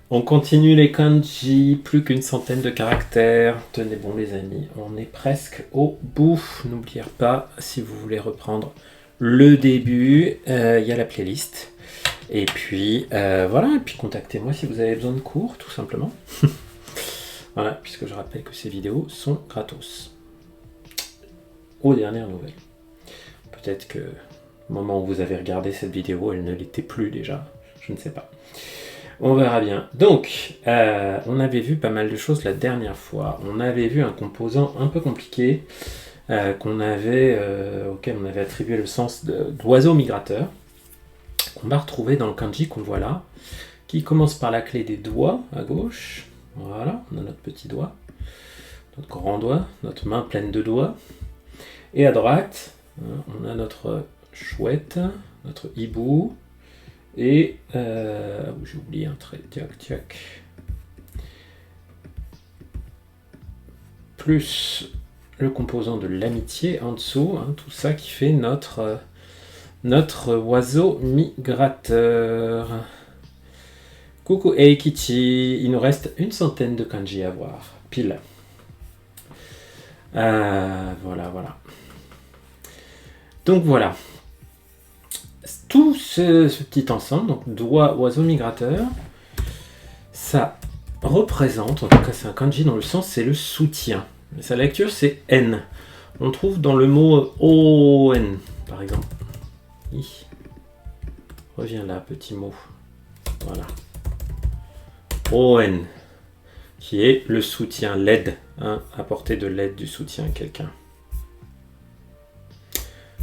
On continue les kanji, plus qu'une centaine de caractères. Tenez bon les amis, on est presque au bout. N'oubliez pas, si vous voulez reprendre le début, il y a la playlist. Et puis voilà, et puis contactez-moi si vous avez besoin de cours, tout simplement. Voilà, puisque je rappelle que ces vidéos sont gratos. Aux dernières nouvelles. Peut-être que au moment où vous avez regardé cette vidéo, elle ne l'était plus déjà. Je ne sais pas. On verra bien. Donc, on avait vu pas mal de choses la dernière fois. On avait vu un composant un peu compliqué auquel on avait attribué le sens d'oiseau migrateur, qu'on va retrouver dans le kanji qu'on voit là, qui commence par la clé des doigts à gauche. Voilà, on a notre petit doigt, notre grand doigt, notre main pleine de doigts. Et à droite, on a notre chouette, notre hibou. Et j'ai oublié un trait, tiac. Plus le composant de l'amitié en dessous, tout ça qui fait notre oiseau migrateur. Coucou Eikichi, il nous reste une centaine de kanji à voir, pile. Voilà. Donc voilà. Tout ce petit ensemble, donc doigt, oiseau migrateur, ça représente, en tout cas c'est un kanji dont le sens c'est le soutien. Mais sa lecture c'est N. On trouve dans le mot ON, par exemple. Reviens là, petit mot. Voilà. ON, qui est le soutien, l'aide, apporter de l'aide, du soutien à quelqu'un.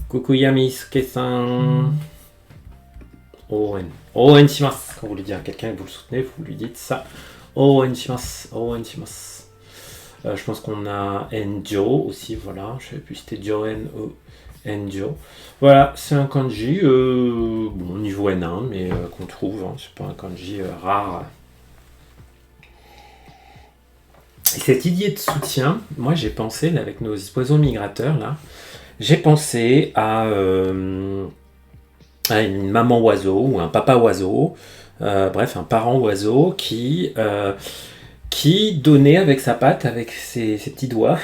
Coucou Yamisuke-san. ON. ON shimasu. Quand vous lui dites à quelqu'un que vous le soutenez, vous lui dites ça. ON shimasu. ON shimasu. Je pense qu'on a Enjo aussi, voilà. Je ne sais plus si c'était Joen ou Enjo. Voilà, c'est un kanji, niveau N1, mais qu'on trouve. C'est pas un kanji rare. Et cette idée de soutien, moi j'ai pensé, là, avec nos oiseaux migrateurs, là, j'ai pensé à une maman oiseau ou un papa oiseau, bref, un parent oiseau qui donnait avec sa patte, avec ses petits doigts,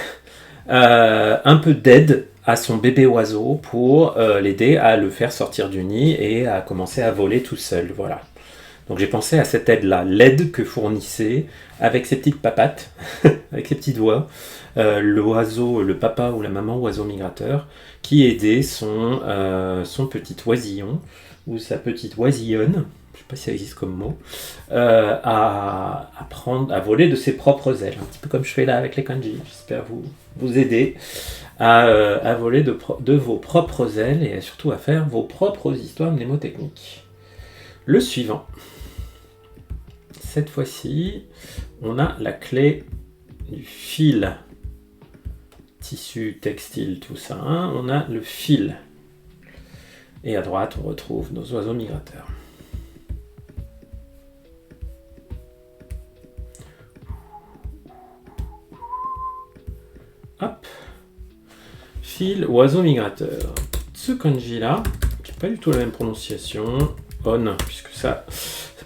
un peu d'aide à son bébé oiseau pour l'aider à le faire sortir du nid et à commencer à voler tout seul. Voilà. Donc j'ai pensé à cette aide-là, l'aide que fournissait avec ses petites papates, avec ses petits doigts, l'oiseau, le papa ou la maman oiseau migrateur, qui aidait son petit oisillon ou sa petite oisillonne, je ne sais pas si ça existe comme mot, à voler de ses propres ailes, un petit peu comme je fais là avec les kanji. J'espère vous aider à voler de vos propres ailes et surtout à faire vos propres histoires mnémotechniques. Le suivant. Cette fois-ci, on a la clé du fil. Tissu, textile, tout ça. On a le fil. Et à droite, on retrouve nos oiseaux migrateurs. Hop. Fil, oiseau migrateur. Ce kanji-là, qui n'a pas du tout la même prononciation, on, puisque sa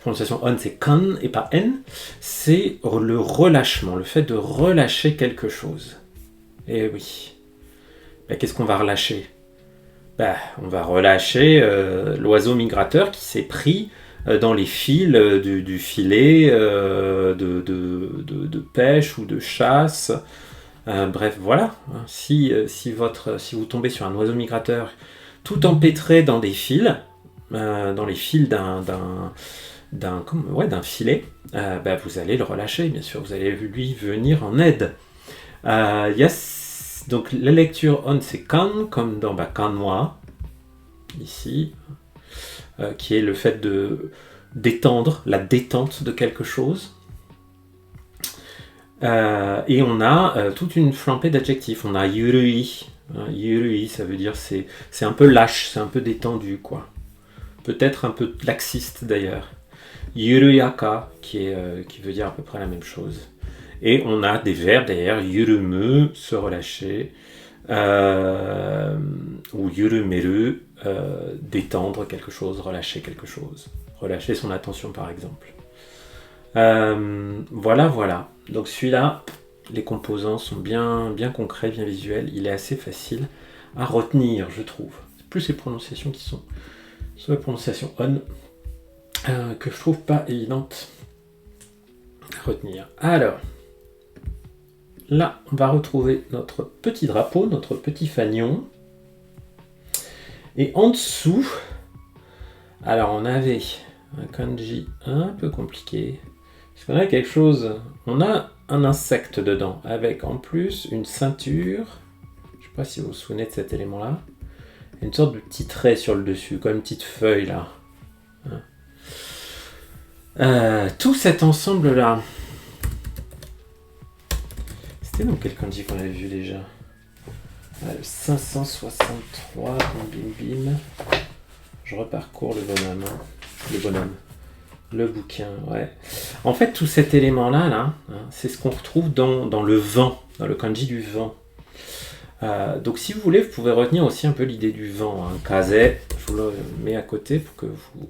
prononciation on c'est kan et pas n, c'est le relâchement, le fait de relâcher quelque chose. Et oui. Qu'est-ce qu'on va relâcher ? On va relâcher l'oiseau migrateur qui s'est pris dans les fils du filet de pêche ou de chasse. Bref, voilà. Si vous tombez sur un oiseau migrateur tout empêtré dans des fils, dans les fils d'un filet, vous allez le relâcher, bien sûr. Vous allez lui venir en aide. Donc la lecture on c'est kan, comme dans kanwa, ici, qui est le fait de d'étendre, la détente de quelque chose. Et on a toute une flambée d'adjectifs. On a yurui. Yurui, ça veut dire c'est un peu lâche, c'est un peu détendu, quoi. Peut-être un peu laxiste d'ailleurs. Yuruyaka, qui veut dire à peu près la même chose. Et on a des verbes d'ailleurs, yurumu, se relâcher, ou yurumeru, détendre quelque chose, relâcher quelque chose. Relâcher son attention par exemple. Voilà, voilà. Donc celui-là, les composants sont bien concrets, bien visuels. Il est assez facile à retenir, je trouve. C'est plus les prononciations qui sont sur la prononciation on que je trouve pas évidente à retenir. Alors, là, on va retrouver notre petit drapeau, notre petit fanion. Et en dessous, alors on avait un kanji un peu compliqué. Parce qu'on a quelque chose, on a un insecte dedans, avec en plus une ceinture. Je ne sais pas si vous vous souvenez de cet élément-là. Une sorte de petit trait sur le dessus, comme une petite feuille là. Tout cet ensemble-là. C'était dans quel kanji qu'on avait vu déjà? Le 563, bim bim. Je reparcours le bonhomme. Le bouquin, ouais. En fait, tout cet élément-là, là, c'est ce qu'on retrouve dans le vent, dans le kanji du vent. Donc si vous voulez, vous pouvez retenir aussi un peu l'idée du vent. Kaze, je vous le mets à côté pour que vous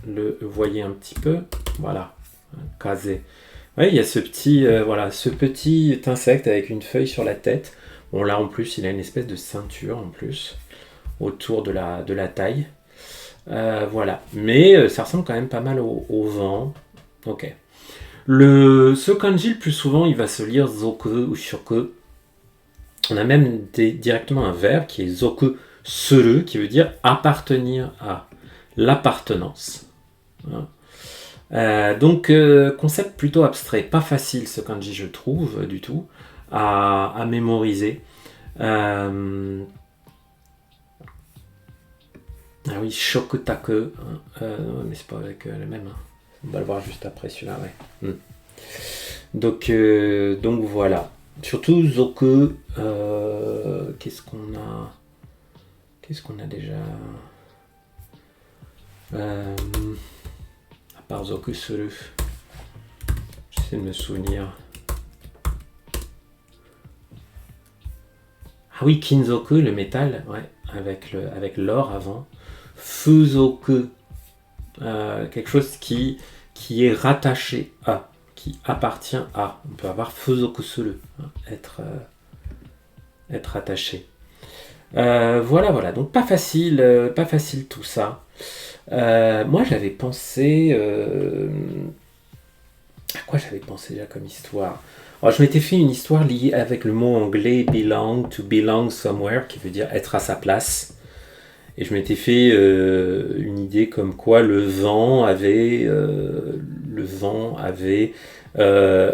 le voyez un petit peu. Voilà, Kaze. Ouais, il y a ce petit, ce petit insecte avec une feuille sur la tête. Bon, là en plus, il a une espèce de ceinture en plus autour de la taille. Voilà, mais ça ressemble quand même pas mal au vent. Ok. Ce kanji, le plus souvent, il va se lire zoku ou shoku. On a même directement un verbe qui est zoku suru, qui veut dire appartenir à, l'appartenance. Donc, concept plutôt abstrait, pas facile ce kanji, je trouve, du tout, à mémoriser. Ah oui, Shokutaku, mais c'est pas avec le même. On va le voir juste après celui-là, ouais. Donc voilà. Surtout Zoku, qu'est-ce qu'on a déjà à part Zoku Suru. J'essaie de me souvenir. Ah oui, Kinzoku, le métal, ouais, avec l'or avant. Fuzoku, quelque chose qui est rattaché à, qui appartient à. On peut avoir Fuzoku Suru, être attaché. Voilà, donc pas facile tout ça. Moi j'avais pensé... à quoi j'avais pensé déjà comme histoire? Alors, je m'étais fait une histoire liée avec le mot anglais belong, to belong somewhere, qui veut dire être à sa place. Et je m'étais fait une idée comme quoi le vent avait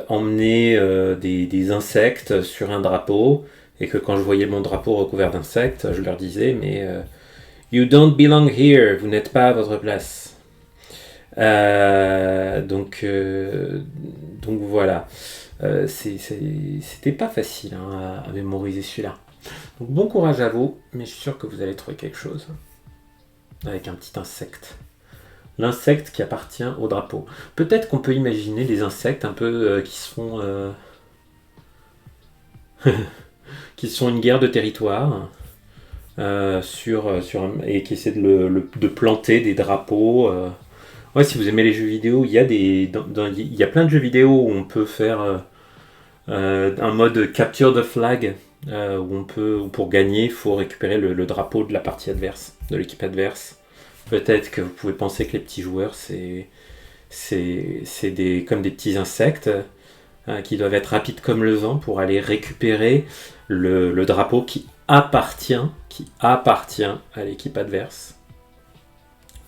emmené des insectes sur un drapeau, et que quand je voyais mon drapeau recouvert d'insectes, je leur disais mais you don't belong here, vous n'êtes pas à votre place. Donc voilà. C'était pas facile à mémoriser celui-là. Donc bon courage à vous, mais je suis sûr que vous allez trouver quelque chose avec un petit insecte. L'insecte qui appartient au drapeau. Peut-être qu'on peut imaginer des insectes un peu qui sont qui sont une guerre de territoire et qui essaient de planter des drapeaux. Ouais, si vous aimez les jeux vidéo, il y a plein de jeux vidéo où on peut faire un mode capture the flag, où pour gagner, il faut récupérer le drapeau de la partie adverse, de l'équipe adverse. Peut-être que vous pouvez penser que les petits joueurs, c'est comme des petits insectes qui doivent être rapides comme le vent pour aller récupérer le drapeau qui appartient à l'équipe adverse.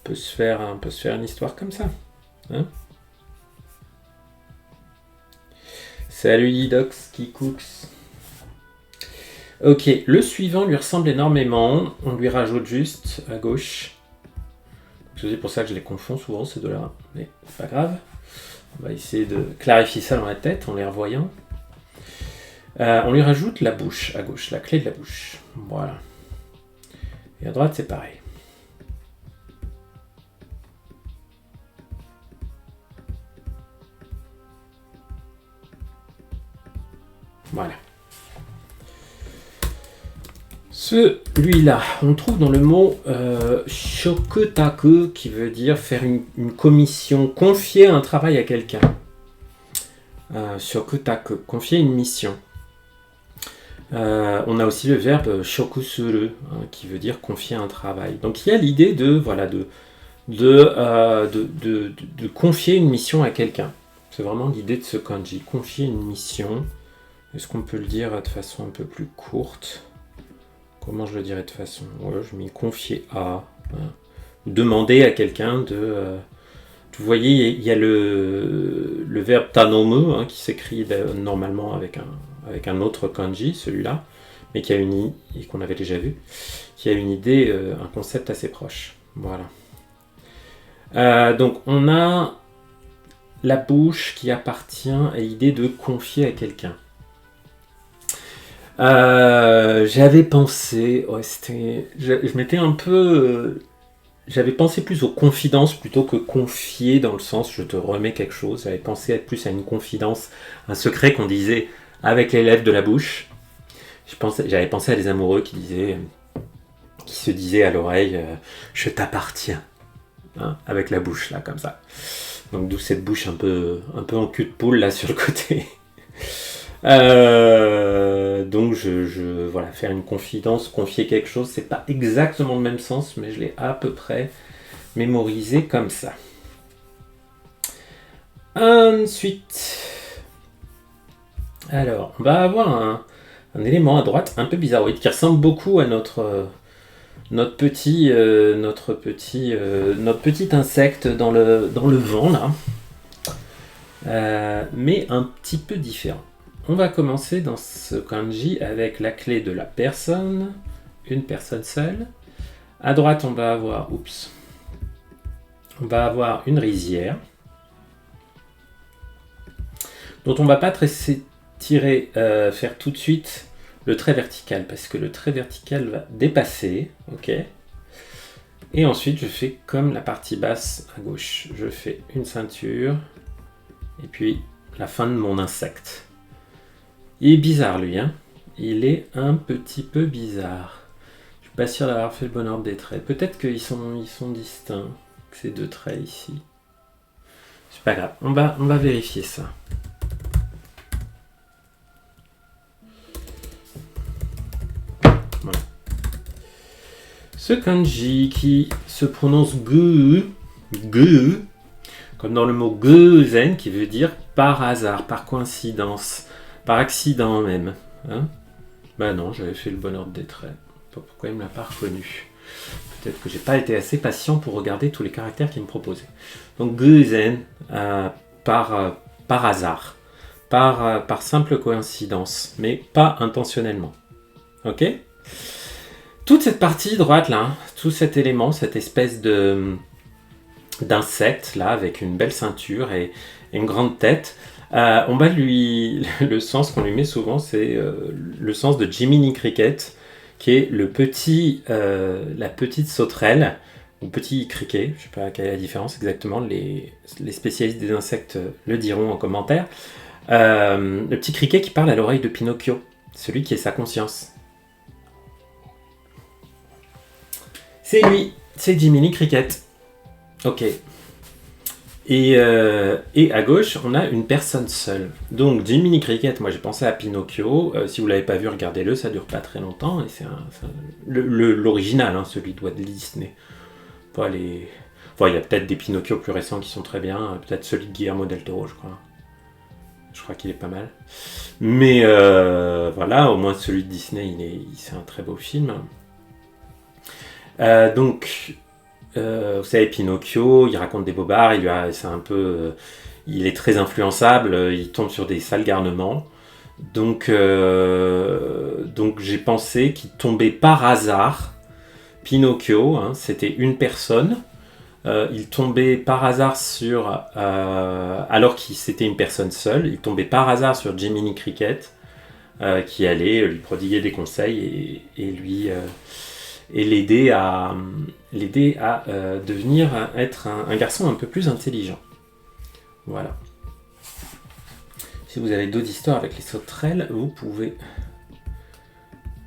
On peut se faire une histoire comme ça. Hein? Salut Didox qui cooks. Ok, le suivant lui ressemble énormément. On lui rajoute juste à gauche. C'est pour ça que je les confonds souvent ces deux-là. Mais c'est pas grave. On va essayer de clarifier ça dans la tête en les revoyant. On lui rajoute la bouche à gauche, la clé de la bouche. Voilà. Et à droite, c'est pareil. Voilà. Celui-là, on le trouve dans le mot shokutaku, qui veut dire faire une commission, confier un travail à quelqu'un. Shokutaku, confier une mission. On a aussi le verbe shokusuru, qui veut dire confier un travail. Donc il y a l'idée de confier une mission à quelqu'un. C'est vraiment l'idée de ce kanji, confier une mission. Est-ce qu'on peut le dire de façon un peu plus courte ? Comment je le dirais de façon... Ouais, je m'y confier à... Demander à quelqu'un de... Vous voyez, il y a le verbe tanomu, qui s'écrit normalement avec un autre kanji, celui-là, mais qui a une et qu'on avait déjà vu, qui a une idée, un concept assez proche. Voilà. Donc on a la bouche qui appartient à l'idée de confier à quelqu'un. J'avais pensé, je m'étais un peu, j'avais pensé plus aux confidences plutôt que confier dans le sens je te remets quelque chose. J'avais pensé être plus à une confidence, un secret qu'on disait avec les lèvres de la bouche. J'avais pensé à des amoureux qui se disaient à l'oreille je t'appartiens, avec la bouche là comme ça. Donc d'où cette bouche un peu en cul de poule là sur le côté. Donc voilà, faire une confidence, confier quelque chose, c'est pas exactement le même sens, mais je l'ai à peu près mémorisé comme ça. Ensuite, alors on va avoir un élément à droite un peu bizarroïde qui ressemble beaucoup à notre petit insecte dans le vent là, mais un petit peu différent. On va commencer dans ce kanji avec la clé de la personne, une personne seule. À droite, on va avoir une rizière, dont on ne va pas faire tout de suite le trait vertical, parce que le trait vertical va dépasser, ok. Et ensuite, je fais comme la partie basse à gauche. Je fais une ceinture, et puis la fin de mon insecte. Il est bizarre lui, il est un petit peu bizarre. Je suis pas sûr d'avoir fait le bon ordre des traits. Peut-être qu'ils sont distincts, ces deux traits ici. C'est pas grave, on va vérifier ça. Voilà. Ce kanji qui se prononce gu, comme dans le mot geuzen, qui veut dire par hasard, par coïncidence. Par accident même. Bah non, j'avais fait le bon ordre des traits. Pourquoi il ne me l'a pas reconnu ? Peut-être que j'ai pas été assez patient pour regarder tous les caractères qu'il me proposait. Donc geuzen, par hasard. Par simple coïncidence, mais pas intentionnellement. Ok ? Toute cette partie droite là, tout cet élément, cette espèce d'insecte là, avec une belle ceinture et une grande tête, on va le sens qu'on lui met souvent, c'est le sens de Jiminy Cricket, qui est la petite sauterelle, ou petit criquet, je ne sais pas quelle est la différence exactement, les spécialistes des insectes le diront en commentaire. Le petit criquet qui parle à l'oreille de Pinocchio, celui qui est sa conscience. C'est lui, c'est Jiminy Cricket. Ok. Et à gauche, on a une personne seule. Donc, Jiminy Cricket, moi j'ai pensé à Pinocchio. Si vous ne l'avez pas vu, regardez-le, ça ne dure pas très longtemps. Et c'est l'original, celui de Walt Disney. Pas les... Enfin, il y a peut-être des Pinocchio plus récents qui sont très bien. Peut-être celui de Guillermo del Toro, je crois. Je crois qu'il est pas mal. Mais voilà, au moins celui de Disney, c'est un très beau film. Donc... vous savez, Pinocchio, il raconte des bobards, il est très influençable, il tombe sur des sales garnements. Donc j'ai pensé qu'il tombait par hasard, Pinocchio, c'était une personne, il tombait par hasard alors que c'était une personne seule, il tombait par hasard sur Jiminy Cricket, qui allait lui prodiguer des conseils et l'aider à être un garçon un peu plus intelligent. Voilà. Si vous avez d'autres histoires avec les sauterelles, vous pouvez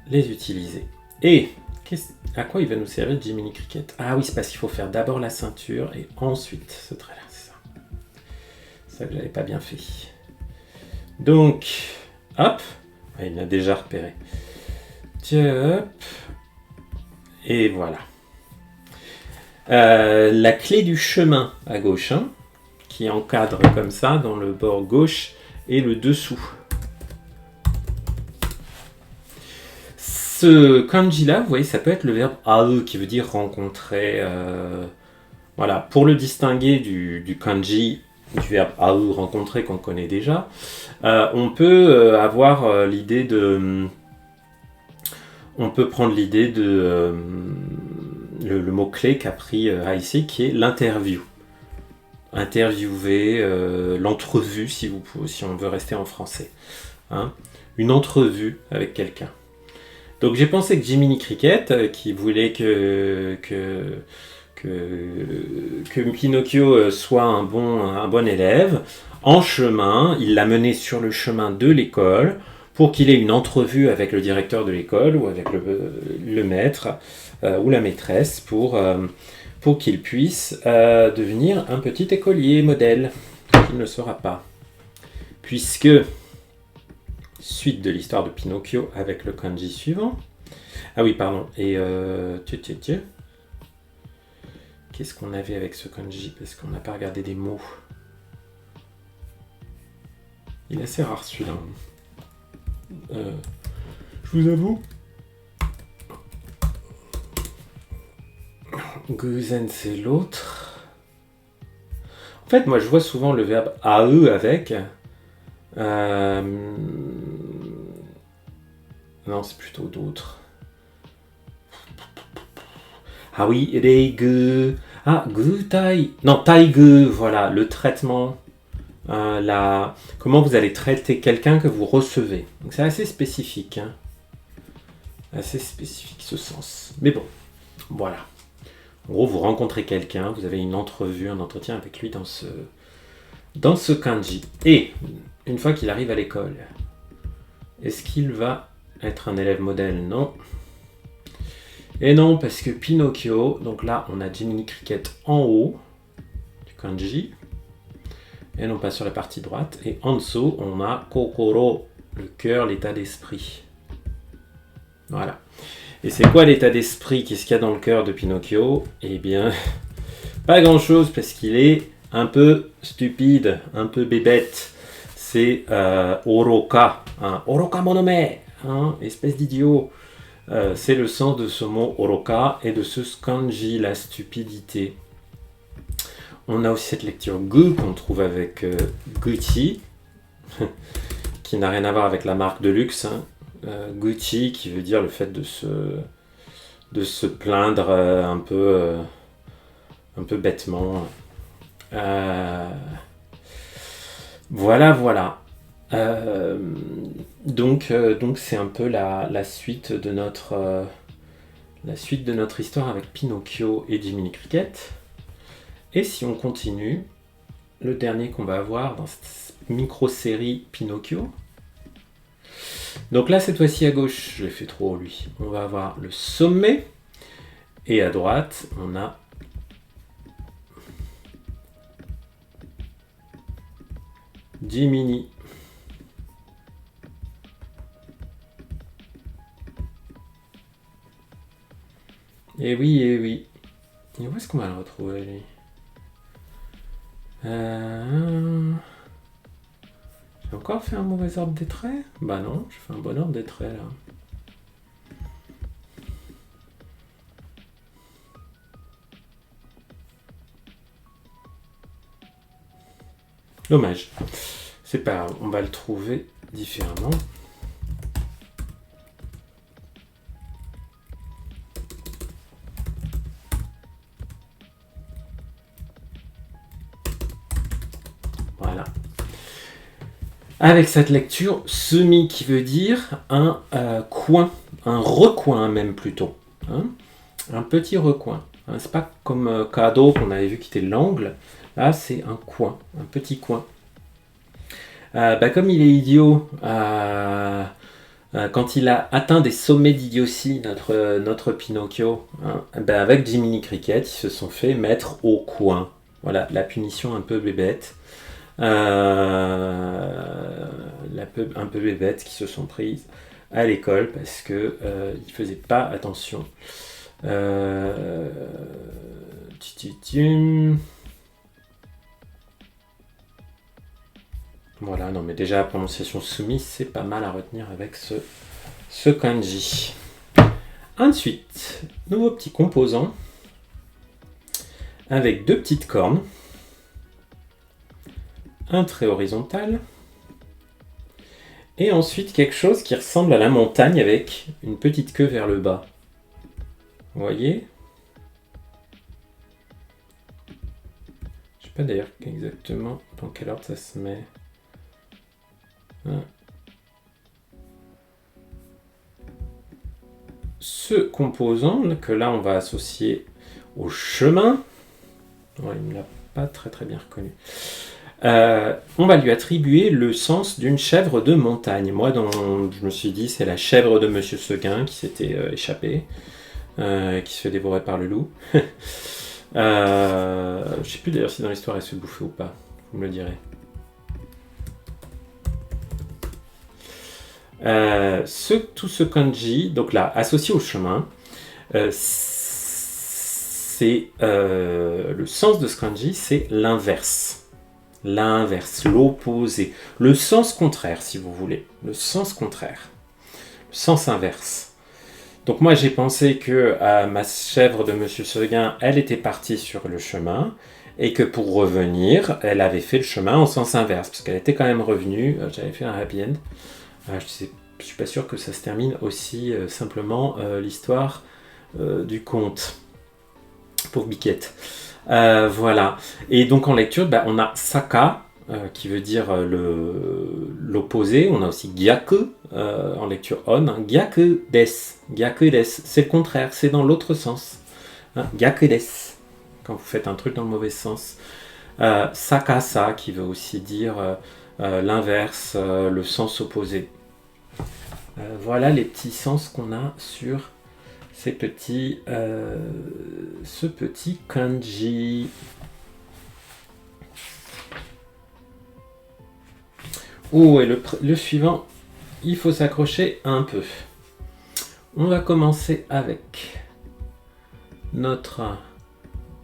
les utiliser. Et à quoi il va nous servir Jiminy Cricket? Ah oui, c'est parce qu'il faut faire d'abord la ceinture et ensuite ce trait-là, c'est ça. C'est ça que j'avais pas bien fait. Donc, hop, il m'a déjà repéré. Tiens, hop, et voilà. La clé du chemin à gauche, hein, qui encadre comme ça dans le bord gauche et le dessous. Ce kanji-là, vous voyez, ça peut être le verbe aru qui veut dire rencontrer. Voilà, pour le distinguer du kanji, du verbe aru, rencontrer, qu'on connaît déjà, on peut avoir l'idée de. On peut prendre l'idée de. Le mot-clé qu'a pris ici, qui est l'interview. Interviewer, l'entrevue, si on veut rester en français. Hein, une entrevue avec quelqu'un. Donc j'ai pensé que Jiminy Cricket, qui voulait que Pinocchio soit un bon élève, en chemin, il l'a mené sur le chemin de l'école pour qu'il ait une entrevue avec le directeur de l'école ou avec le maître ou la maîtresse pour qu'il puisse devenir un petit écolier modèle, qu'il ne sera pas. Puisque... Suite de l'histoire de Pinocchio avec le kanji suivant. Ah oui, pardon. Et qu'est-ce qu'on avait avec ce kanji? Parce qu'on n'a pas regardé des mots. Il est assez rare celui-là. Je vous avoue. Guzen, c'est l'autre. En fait, moi, je vois souvent le verbe ae avec. Non, c'est plutôt d'autres. Ah oui, reigu. Ah, gutai. Non, taigu, voilà, le traitement. Comment vous allez traiter quelqu'un que vous recevez. Donc c'est assez spécifique. Hein. Assez spécifique ce sens. Mais bon, voilà. En gros, vous rencontrez quelqu'un, vous avez une entrevue, un entretien avec lui dans ce kanji. Et une fois qu'il arrive à l'école, est-ce qu'il va être un élève modèle? Non. Et non, parce que Pinocchio, donc là on a Jiminy Cricket en haut du kanji, et non pas sur la partie droite, et en dessous on a Kokoro, le cœur, l'état d'esprit. Voilà. Et c'est quoi l'état d'esprit? Qu'est-ce qu'il y a dans le cœur de Pinocchio? Eh bien, pas grand-chose, parce qu'il est un peu stupide, un peu bébête. C'est Oroka, hein. Oroka monome, hein, espèce d'idiot. C'est le sens de ce mot Oroka et de ce kanji, la stupidité. On a aussi cette lecture Gu qu'on trouve avec Gucci, qui n'a rien à voir avec la marque de luxe. Hein. Gucci qui veut dire le fait de se plaindre un peu bêtement. Voilà. Donc c'est un peu la suite de notre histoire avec Pinocchio et Jiminy Cricket. Et si on continue, le dernier qu'on va avoir dans cette micro-série Pinocchio. Donc là, cette fois-ci à gauche, je l'ai fait trop lui. On va avoir le sommet. Et à droite, on a Jiminy. Et oui. Et où est-ce qu'on va le retrouver, lui? J'ai encore fait un mauvais ordre des traits? Bah non, je fais un bon ordre des traits, là. Dommage. C'est pas grave, on va le trouver différemment. Voilà. Avec cette lecture, semi qui veut dire un coin, un recoin même plutôt. Hein, un petit recoin. Hein, c'est pas comme kado qu'on avait vu qui était l'angle. Là, c'est un coin, un petit coin. Comme il est idiot, quand il a atteint des sommets d'idiotie, notre Pinocchio, hein, ben avec Jiminy Cricket, ils se sont fait mettre au coin. Voilà, la punition un peu bébête. Un peu bébête qui se sont prises à l'école parce que ils faisaient pas attention. Voilà, non mais déjà la prononciation soumise, c'est pas mal à retenir avec ce kanji. Ensuite, nouveau petit composant avec deux petites cornes, un trait horizontal, et ensuite quelque chose qui ressemble à la montagne avec une petite queue vers le bas. Vous voyez ? Je sais pas d'ailleurs exactement dans quel ordre ça se met. Ce composant que là on va associer au chemin, ouais, il ne l'a pas très bien reconnu. On va lui attribuer le sens d'une chèvre de montagne. Moi, je me suis dit, c'est la chèvre de Monsieur Seguin qui s'était échappée, qui se fait dévorer par le loup. Je ne sais plus d'ailleurs si dans l'histoire elle se bouffait ou pas. Vous me le direz. Tout ce kanji, donc là, associé au chemin, c'est le sens de ce kanji, c'est l'inverse. L'inverse, l'opposé, le sens contraire, si vous voulez, le sens contraire, le sens inverse. Donc moi j'ai pensé que ma chèvre de Monsieur Seguin, elle était partie sur le chemin et que pour revenir, elle avait fait le chemin en sens inverse parce qu'elle était quand même revenue. J'avais fait un happy end. Je suis pas sûr que ça se termine aussi simplement l'histoire du conte. Pauvre Biquette. Voilà. Et donc en lecture, on a Saka, qui veut dire l'opposé. On a aussi Gyaku, en lecture on. Gyaku des. Gyaku des. C'est le contraire, c'est dans l'autre sens. Gyaku des. Quand vous faites un truc dans le mauvais sens. Sakasa, qui veut aussi dire l'inverse, le sens opposé. Voilà les petits sens qu'on a sur ce petit kanji. Oh, et le suivant, il faut s'accrocher un peu. On va commencer avec notre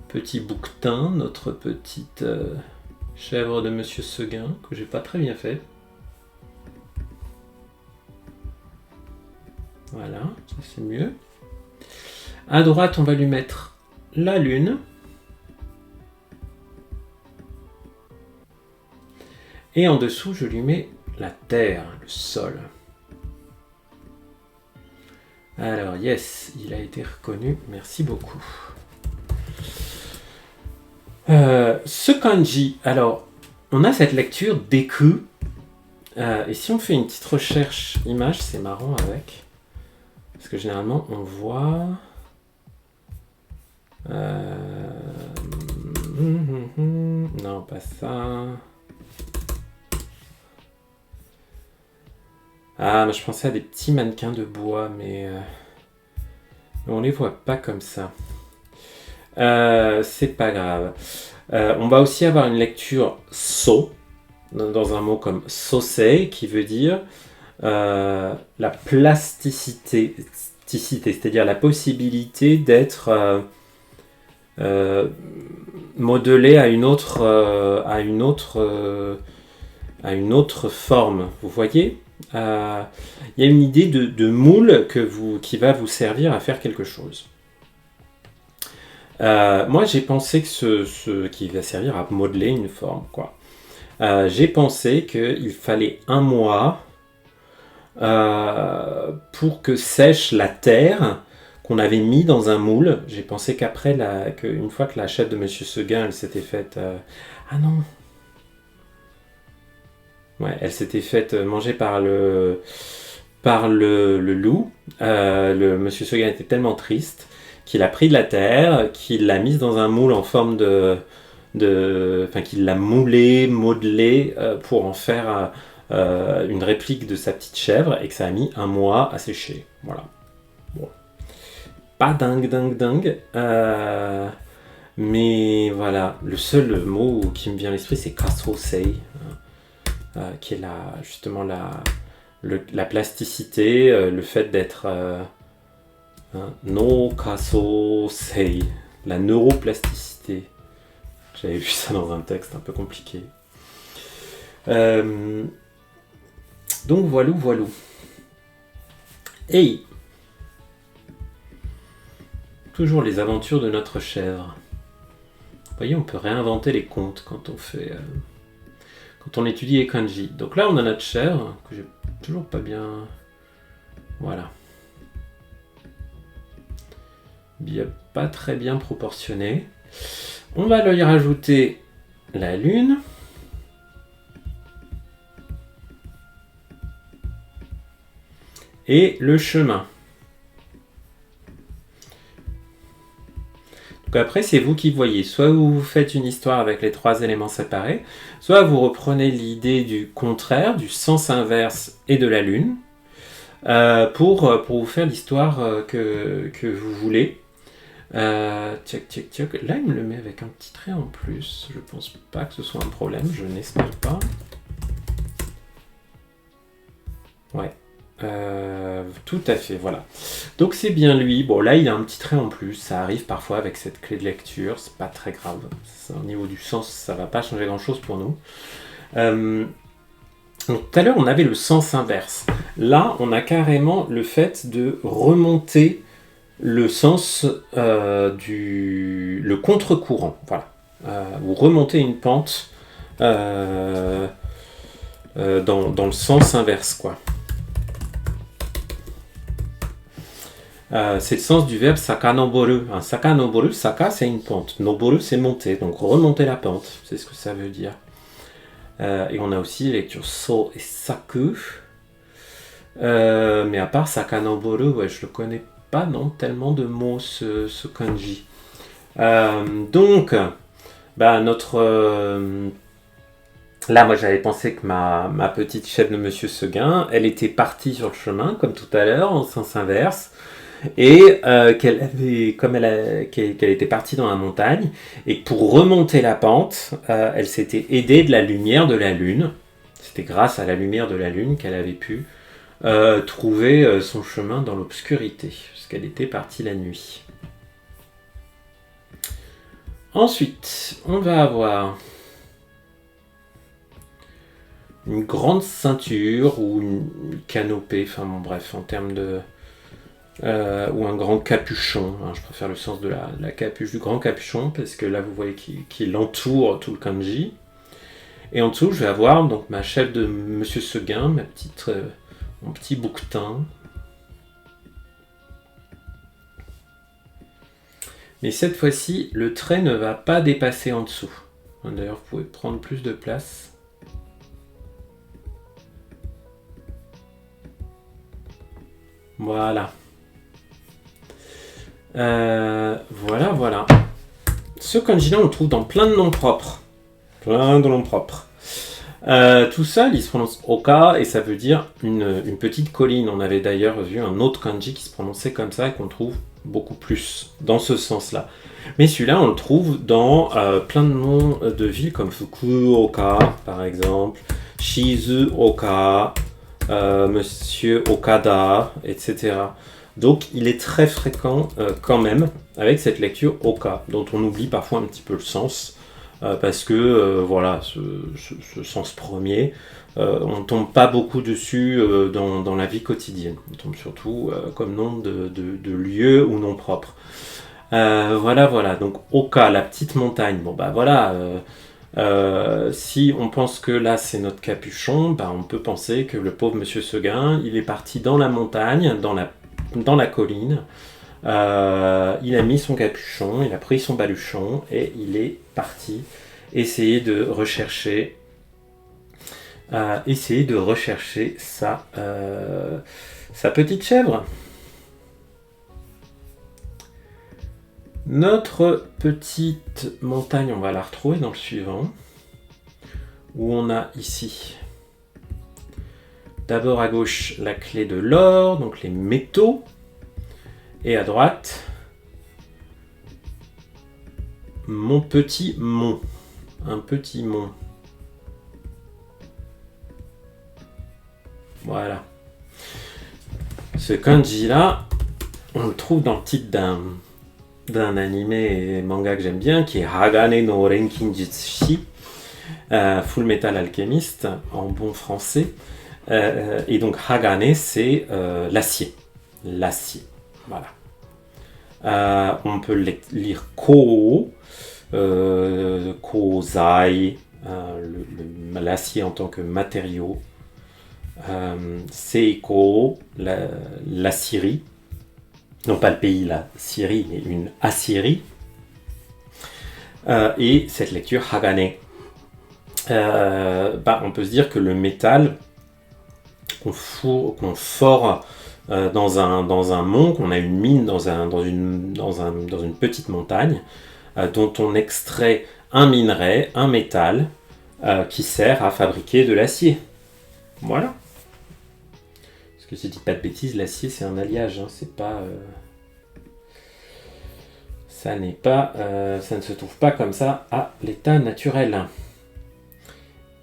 petit bouquetin, notre petite chèvre de Monsieur Seguin, que j'ai pas très bien fait. Voilà, ça c'est mieux. À droite, on va lui mettre la lune. Et en dessous, je lui mets la terre, le sol. Alors, yes, il a été reconnu. Merci beaucoup. Ce kanji, alors, on a cette lecture Deku. Et si on fait une petite recherche image, c'est marrant avec. Parce que généralement, on voit... Non, pas ça. Ah, mais je pensais à des petits mannequins de bois, mais on les voit pas comme ça. C'est pas grave. On va aussi avoir une lecture so, dans un mot comme sosei, qui veut dire la plasticité, c'est-à-dire la possibilité d'être modelé à une autre forme. Vous voyez, il y a une idée de moule qui va vous servir à faire quelque chose. Moi, j'ai pensé que ce qui va servir à modeler une forme, quoi. J'ai pensé qu'il fallait 1 mois pour que sèche la terre qu'on avait mis dans un moule. J'ai pensé qu'après, qu'une fois que la chèvre de Monsieur Seguin, elle s'était faite... Ah non. Ouais, elle s'était faite manger par le loup. Le Monsieur Seguin était tellement triste qu'il a pris de la terre, qu'il l'a mise dans un moule en forme qu'il l'a modelé, modelé pour en faire une réplique de sa petite chèvre et que ça a mis 1 mois à sécher. Voilà. Bon. Pas dingue. Mais voilà, le seul mot qui me vient à l'esprit, c'est kasosei, qui est justement la plasticité, le fait d'être no kasosei, la neuroplasticité. J'avais vu ça dans un texte un peu compliqué. Donc voilà. Et toujours les aventures de notre chèvre. Vous voyez, on peut réinventer les contes quand on étudie les kanji. Donc là, on a notre chèvre que j'ai toujours pas bien. Voilà. Pas très bien proportionné. On va lui rajouter la lune. Et le chemin. Donc après, c'est vous qui voyez. Soit vous faites une histoire avec les 3 éléments séparés, soit vous reprenez l'idée du contraire, du sens inverse et de la lune, pour vous faire l'histoire que vous voulez. Tchac. Là, il me le met avec un petit trait en plus. Je pense pas que ce soit un problème, je n'espère pas. Ouais. Tout à fait, voilà. Donc c'est bien lui. Bon, là, il a un petit trait en plus. Ça arrive parfois avec cette clé de lecture. C'est pas très grave. Au niveau du sens, ça va pas changer grand-chose pour nous. Donc, tout à l'heure, on avait le sens inverse. Là, on a carrément le fait de remonter le sens le contre-courant. Voilà. Ou remonter une pente dans le sens inverse, quoi. C'est le sens du verbe sakanoboru. Un sakanoboru, saka c'est une pente. Noboru c'est monter. Donc remonter la pente, c'est ce que ça veut dire. Et on a aussi les lectures so et saku. Mais à part sakanoboru, ouais, je le connais pas non tellement de mots ce kanji. Donc, là, moi, j'avais pensé que ma petite chèvre de Monsieur Seguin, elle était partie sur le chemin, comme tout à l'heure, en sens inverse, et qu'elle était partie dans la montagne, et pour remonter la pente, elle s'était aidée de la lumière de la lune. C'était grâce à la lumière de la lune qu'elle avait pu trouver son chemin dans l'obscurité, puisqu'elle était partie la nuit. Ensuite, on va avoir une grande ceinture ou une canopée, enfin bon bref, en termes de... ou un grand capuchon, hein, je préfère le sens de la capuche du grand capuchon, parce que là vous voyez qu'il entoure tout le kanji. Et en dessous je vais avoir donc ma chèvre de Monsieur Seguin, mon petit bouquetin. Mais cette fois-ci, le trait ne va pas dépasser en dessous. D'ailleurs, vous pouvez prendre plus de place. Voilà. Voilà. Ce kanji-là, on le trouve dans plein de noms propres. Tout ça, il se prononce Oka et ça veut dire une petite colline. On avait d'ailleurs vu un autre kanji qui se prononçait comme ça et qu'on trouve beaucoup plus dans ce sens-là. Mais celui-là, on le trouve dans plein de noms de villes comme Fukuoka, par exemple, Shizuoka, Monsieur Okada, etc. Donc, il est très fréquent quand même avec cette lecture Oka, dont on oublie parfois un petit peu le sens. Parce que voilà, ce sens premier, on ne tombe pas beaucoup dessus dans la vie quotidienne. On tombe surtout comme nom de lieu ou nom propre. Voilà. Donc Oka, la petite montagne. Bon bah voilà. Si on pense que là c'est notre capuchon, bah, on peut penser que le pauvre Monsieur Seguin, il est parti dans la montagne, dans la colline. Il a mis son capuchon, il a pris son baluchon et il est parti essayer de rechercher sa petite chèvre. Notre petite montagne, on va la retrouver dans le suivant, où on a ici D'abord à gauche, la clé de l'or, donc les métaux. Et à droite, mon petit mont. Un petit mont. Voilà. Ce kanji-là, on le trouve dans le titre d'un animé et manga que j'aime bien, qui est Hagane no Renkinjutsu, Full Metal Alchemist, en bon français. Et donc Hagane, c'est l'acier. L'acier. Voilà. On peut lire Ko, Kozai, l'acier en tant que matériau. Seiko, la Syrie. Non pas le pays, la Syrie, mais une Assyrie. Et cette lecture Hagane. On peut se dire que le métal qu'on fore dans un mont, qu'on a une mine dans une petite montagne, dont on extrait un minerai, un métal, qui sert à fabriquer de l'acier. Voilà. Parce que si je dis pas de bêtises, l'acier c'est un alliage, hein, c'est pas... ça ne se trouve pas comme ça à l'état naturel.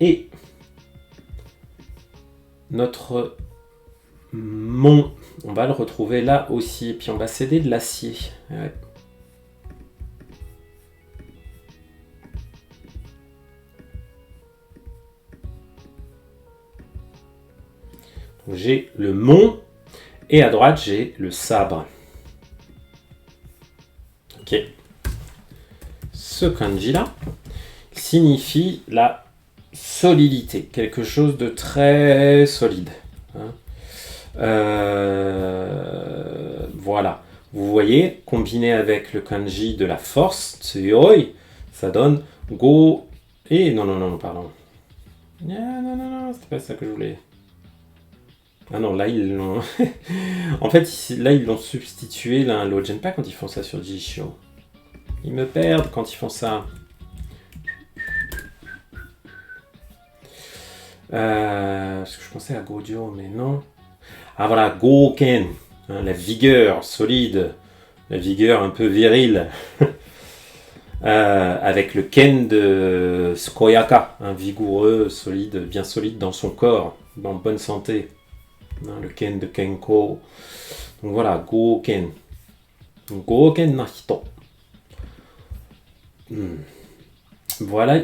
Et notre mont, on va le retrouver là aussi, et puis on va céder de l'acier. Ouais. Donc j'ai le mont, et à droite j'ai le sabre. Ok. Ce kanji-là signifie la solidité, quelque chose de très solide. Hein. Voilà. Vous voyez, combiné avec le kanji de la force, tsuyoi, ça donne go... Et non, pardon. Non, c'était pas ça que je voulais. Ah non, là ils l'ont... en fait, là ils l'ont substitué l'un à l'autre. J'aime pas quand ils font ça sur Jishio. Ils me perdent quand ils font ça. Parce que je pensais à Gojo, mais non. Ah voilà, Goken, hein, la vigueur solide, la vigueur un peu virile. Avec le Ken de Skoyaka, un vigoureux, solide, bien solide dans son corps, en bonne santé. Hein, le Ken de Kenko. Donc voilà, Goken. Goken na hito. Voilà.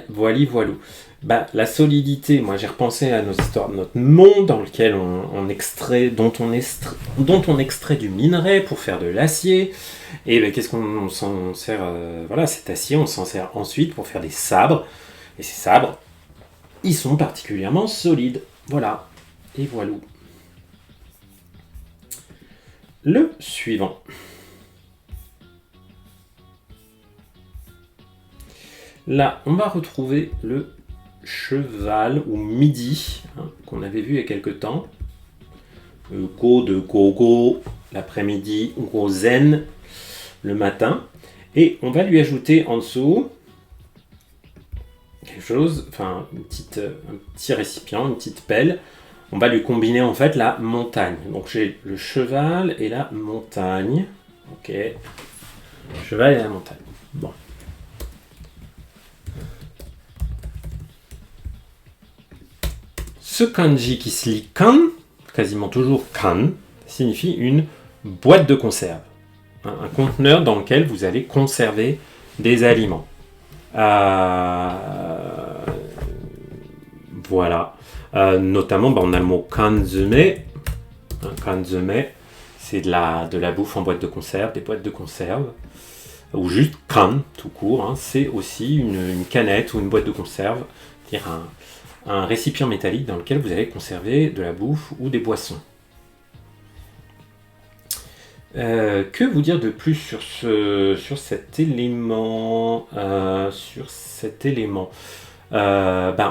La solidité, moi j'ai repensé à nos histoires, notre monde dans lequel dont on extrait du minerai pour faire de l'acier. Et qu'est-ce qu'on s'en sert cet acier, on s'en sert ensuite pour faire des sabres. Et ces sabres, ils sont particulièrement solides. Voilà. Et voilà. Le suivant. Là, on va retrouver le cheval ou midi, hein, qu'on avait vu il y a quelques temps. Go de gogo, l'après-midi, gozen, le matin. Et on va lui ajouter en dessous quelque chose, un petit récipient, une petite pelle. On va lui combiner en fait la montagne. Donc j'ai le cheval et la montagne. Ok. Le cheval et la montagne. Bon. Ce kanji qui se lit kan, quasiment toujours kan, signifie une boîte de conserve. Un conteneur dans lequel vous allez conserver des aliments. Voilà. Notamment, on a le mot kanzume. Kanzume, c'est de la bouffe en boîte de conserve, des boîtes de conserve. Ou juste kan, tout court. Hein. C'est aussi une canette ou une boîte de conserve, c'est-à-dire un récipient métallique dans lequel vous allez conserver de la bouffe ou des boissons. Que vous dire de plus sur cet élément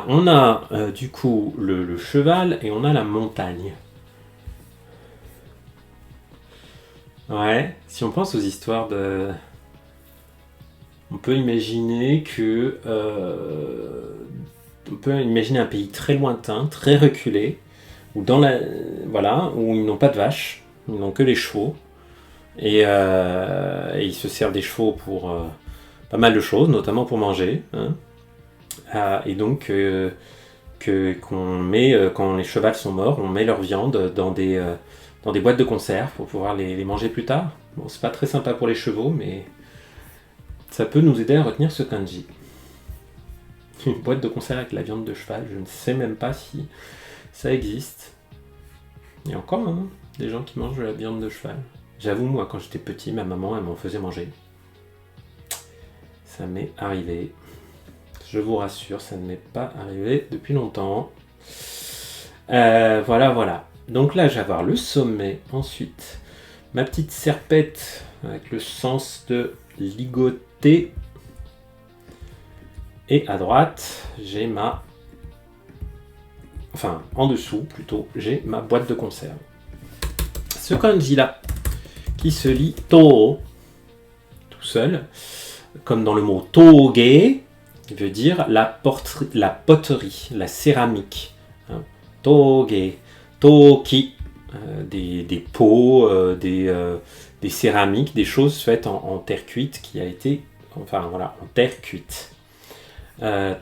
on a du coup le cheval et on a la montagne. Ouais, si on pense aux histoires de... On peut imaginer on peut imaginer un pays très lointain, très reculé, ou voilà, où ils n'ont pas de vaches, ils n'ont que les chevaux. Et ils se servent des chevaux pour pas mal de choses, notamment pour manger. Hein. Et donc, qu'on met, quand les chevaux sont morts, on met leur viande dans des boîtes de conserve pour pouvoir les manger plus tard. Bon, c'est pas très sympa pour les chevaux, mais ça peut nous aider à retenir ce kanji. Une boîte de conserve avec la viande de cheval, je ne sais même pas si ça existe. Il y a encore des gens qui mangent de la viande de cheval. J'avoue, moi, quand j'étais petit, ma maman, elle m'en faisait manger. Ça m'est arrivé. Je vous rassure, ça ne m'est pas arrivé depuis longtemps. Voilà. Donc là, je vais avoir le sommet. Ensuite, ma petite serpette avec le sens de ligoter. Et à droite, j'ai en dessous plutôt, j'ai ma boîte de conserve. Ce kanji-là, qui se lit to, tout seul, comme dans le mot toge, veut dire la poterie, la céramique. Hein. Toge, toki, des pots, des céramiques, des choses faites en terre cuite qui a été, en terre cuite.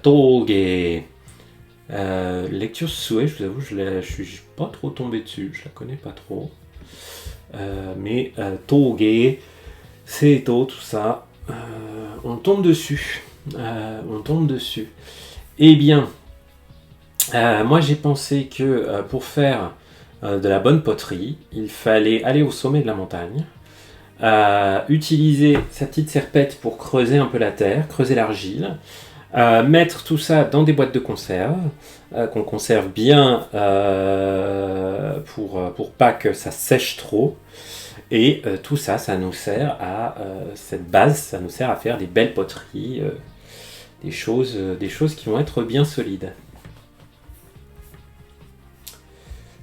Toge. Lecture souhait, je vous avoue, je suis pas trop tombé dessus, je la connais pas trop. Mais Toge, Seito, tout ça, on tombe dessus. Eh bien, moi j'ai pensé que pour faire de la bonne poterie, il fallait aller au sommet de la montagne, utiliser sa petite serpette pour creuser un peu la terre, creuser l'argile, mettre tout ça dans des boîtes de conserve, qu'on conserve bien pour pas que ça sèche trop. Et tout ça, ça nous sert à cette base, ça nous sert à faire des belles poteries, des choses qui vont être bien solides.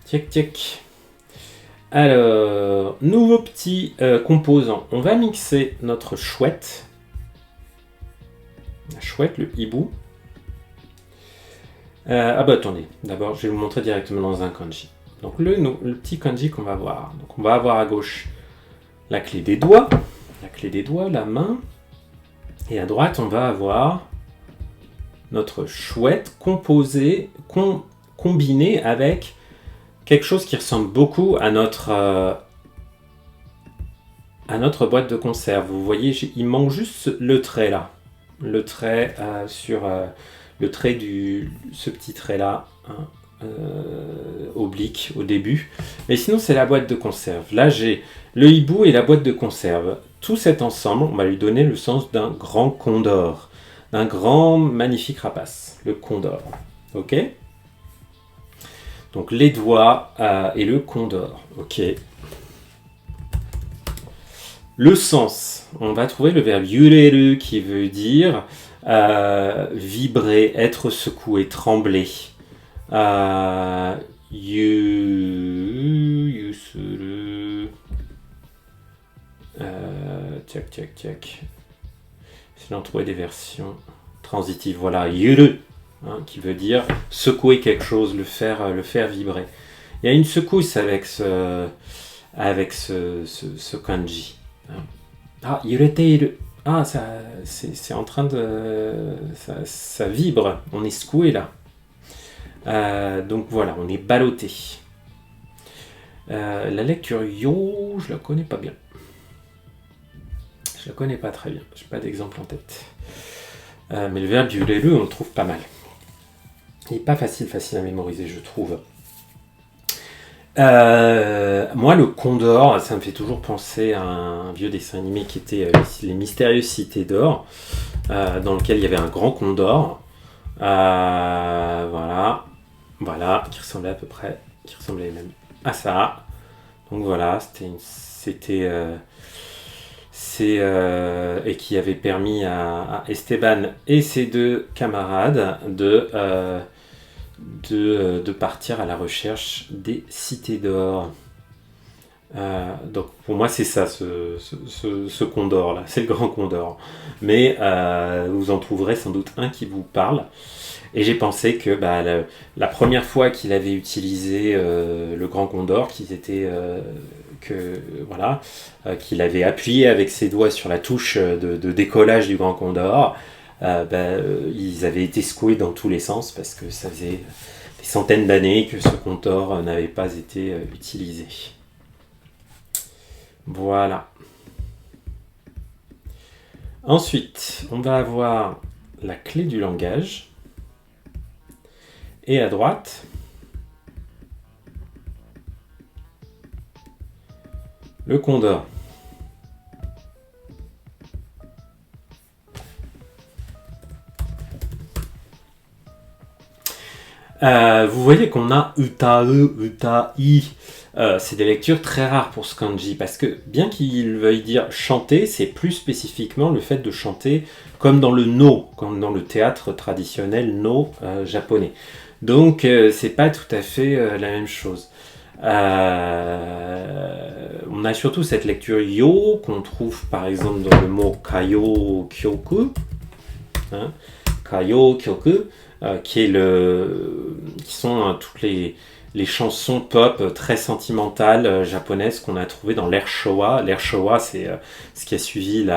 Tiec. Alors, nouveau petit composant. On va mixer notre chouette. La chouette, le hibou. Attendez. D'abord, je vais vous montrer directement dans un kanji. Donc, le petit kanji qu'on va voir. Donc, on va avoir à gauche la clé des doigts, la main. Et à droite, on va avoir notre chouette combinée avec quelque chose qui ressemble beaucoup à notre boîte de conserve. Vous voyez, il manque juste le trait là. Le trait ce petit trait là, oblique au début. Mais sinon, c'est la boîte de conserve. Là, j'ai le hibou et la boîte de conserve. Tout cet ensemble, on va lui donner le sens d'un grand condor. D'un grand, magnifique rapace. Le condor. Ok ? Donc, les doigts et le condor. Ok. Le sens. On va trouver le verbe yureru qui veut dire vibrer, être secoué, trembler. Yusuru. Tiac. Sinon, trouver des versions transitives. Voilà, yuru, qui veut dire secouer quelque chose, le faire vibrer. Il y a une secousse avec ce kanji. Yureteiru. C'est en train de... Ça vibre. On est secoué là. Donc voilà, on est ballotté. La lecture yo, je la connais pas bien. Je la connais pas très bien. J'ai pas d'exemple en tête. Mais le verbe yureru, on le trouve pas mal. Il est pas facile à mémoriser, je trouve. Moi, le condor, ça me fait toujours penser à un vieux dessin animé qui était Les Mystérieuses Cités d'Or, dans lequel il y avait un grand condor, voilà, qui ressemblait à peu près, qui ressemblait même à ça. Donc voilà, et qui avait permis à Esteban et ses deux camarades de partir à la recherche des cités d'or. Donc pour moi c'est ça, ce condor là, c'est le grand condor. Mais vous en trouverez sans doute un qui vous parle. Et j'ai pensé que la première fois qu'il avait utilisé le grand condor, qu'il avait appuyé avec ses doigts sur la touche de décollage du grand condor, ils avaient été secoués dans tous les sens parce que ça faisait des centaines d'années que ce condor n'avait pas été utilisé. Voilà. Ensuite, on va avoir la clé du langage. Et à droite, le condor. Vous voyez qu'on a Utae, Utai. C'est des lectures très rares pour ce kanji parce que bien qu'il veuille dire chanter, c'est plus spécifiquement le fait de chanter comme dans le no, comme dans le théâtre traditionnel no japonais. Donc c'est pas tout à fait la même chose. On a surtout cette lecture yo qu'on trouve par exemple dans le mot kayo kyoku, hein, kayo kyoku, qui sont toutes les chansons pop très sentimentales japonaises qu'on a trouvées dans l'ère Showa. L'ère Showa, c'est ce qui a suivi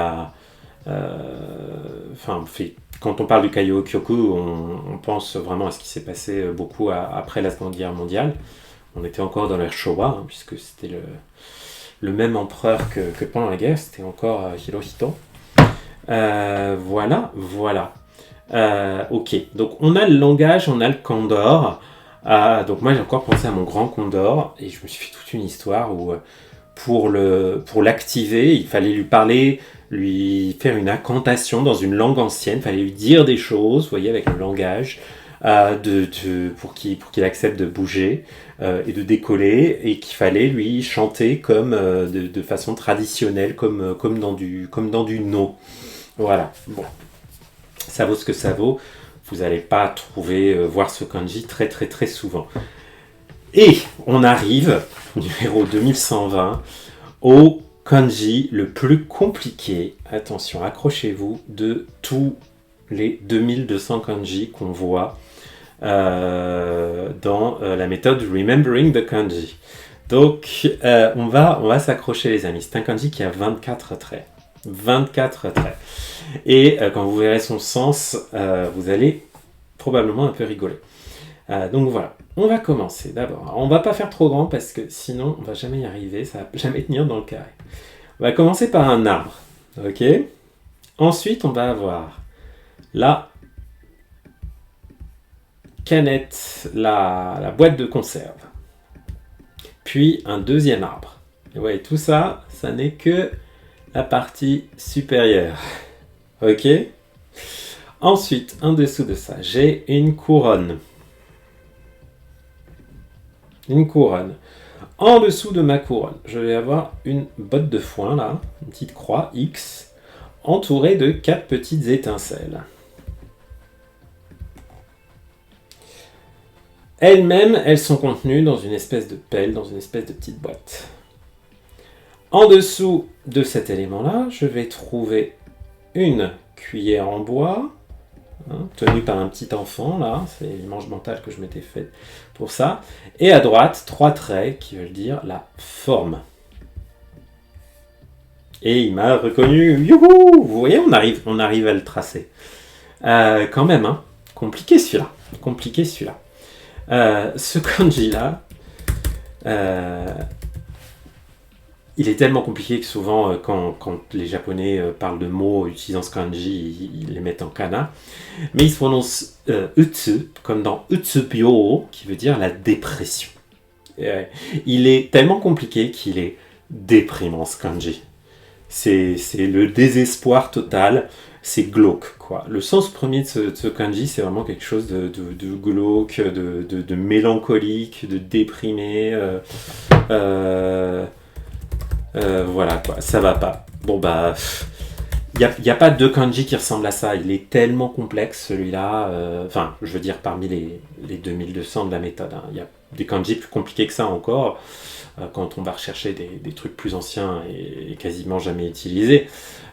quand on parle du Kaio Kyoku, on pense vraiment à ce qui s'est passé beaucoup après la Seconde Guerre mondiale. On était encore dans l'ère Showa, puisque c'était le même empereur que pendant la guerre, c'était encore Hirohito. Voilà. Ok, donc on a le langage, on a le condor. Donc moi j'ai encore pensé à mon grand condor, et je me suis fait toute une histoire où pour l'activer, il fallait lui parler, lui faire une incantation dans une langue ancienne, il fallait lui dire des choses, vous voyez, avec le langage, pour qu'il accepte de bouger et de décoller, et qu'il fallait lui chanter comme de façon traditionnelle, comme dans du no. Voilà, bon, ça vaut ce que ça vaut. Vous n'allez pas voir ce kanji très très très souvent. Et on arrive, numéro 2120, au kanji le plus compliqué, attention, accrochez-vous, de tous les 2200 kanji qu'on voit dans la méthode Remembering the Kanji. Donc, on va s'accrocher, les amis. C'est un kanji qui a 24 traits. 24 traits. Et quand vous verrez son sens, vous allez probablement un peu rigoler. Donc voilà, on va commencer d'abord. Alors, on va pas faire trop grand parce que sinon on va jamais y arriver, ça va jamais tenir dans le carré. On va commencer par un arbre, ok ? Ensuite, on va avoir la canette, la boîte de conserve. Puis un deuxième arbre. Et ouais, tout ça, ça n'est que la partie supérieure. Ok ? Ensuite, en dessous de ça, j'ai une couronne. Une couronne. En dessous de ma couronne, je vais avoir une botte de foin, là, une petite croix X, entourée de 4 petites étincelles. Elles-mêmes, elles sont contenues dans une espèce de pelle, dans une espèce de petite boîte. En dessous de cet élément-là, je vais trouver une cuillère en bois, tenue par un petit enfant, là, c'est l'image mentale que je m'étais faite pour ça. Et à droite, 3 traits qui veulent dire la forme. Et il m'a reconnu, youhou! Vous voyez, on arrive à le tracer. Quand même, hein, compliqué celui-là. Ce kanji-là, il est tellement compliqué que souvent, quand les Japonais parlent de mots utilisant ce kanji, ils les mettent en kana. Mais il se prononce utsu, comme dans utsubyo, qui veut dire la dépression. Il est tellement compliqué qu'il est déprimant, ce kanji. C'est le désespoir total, c'est glauque, quoi. Le sens premier de ce kanji, c'est vraiment quelque chose de glauque, de mélancolique, de déprimé. Voilà quoi, ça va pas. Bon Il y a pas de kanji qui ressemble à ça. Il est tellement complexe celui-là. Enfin, je veux dire parmi les 2200 de la méthode. Hein. Il y a des kanji plus compliqués que ça encore. Quand on va rechercher des trucs plus anciens et quasiment jamais utilisés.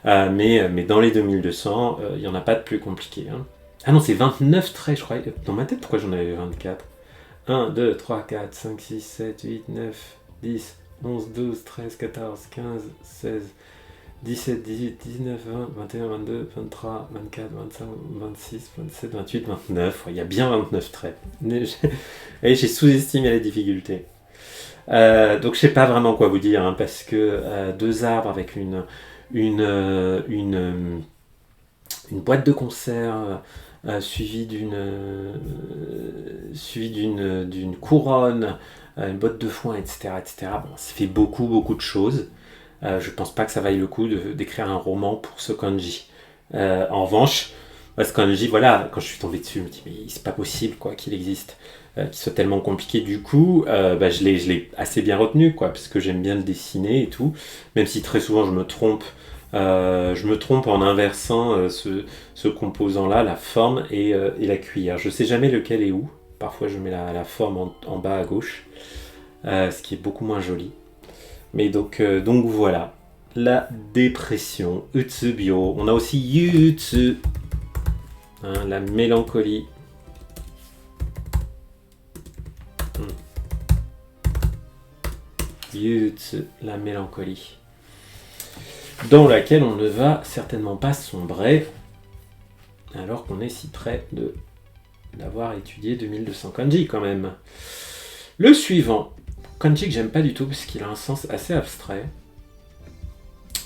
Mais dans les 2200, il n'y en a pas de plus compliqué. Hein. Ah non, c'est 29 traits, je crois. Dans ma tête, pourquoi j'en avais 24 1, 2, 3, 4, 5, 6, 7, 8, 9, 10, 11, 12, 13, 14, 15, 16, 17, 18, 19, 20, 21, 22, 23, 24, 25, 26, 27, 28, 29. Ouais, il y a bien 29 traits. Et j'ai sous-estimé la difficulté. Donc je sais pas vraiment quoi vous dire, hein, parce que deux arbres avec une boîte de conserve suivie d'une couronne, une botte de foin, etc., etc. Bon, ça fait beaucoup de choses. Je pense pas que ça vaille le coup d'écrire un roman pour ce kanji. En revanche, ce kanji, voilà, quand je suis tombé dessus, je me dis mais c'est pas possible quoi qu'il existe, qu'il soit tellement compliqué. Du coup, je l'ai assez bien retenu quoi, parce que j'aime bien le dessiner et tout, même si très souvent je me trompe. Je me trompe en inversant ce composant-là, la forme et la cuillère. Je sais jamais lequel est où. Parfois je mets la forme en bas à gauche, ce qui est beaucoup moins joli. Mais donc voilà, la dépression, Utsubyo. On a aussi Yutsu, hein, la mélancolie. Yutsu, la mélancolie. Dans laquelle on ne va certainement pas sombrer, alors qu'on est si près d'avoir étudié 2200 kanji quand même. Le suivant, kanji que j'aime pas du tout parce qu'il a un sens assez abstrait.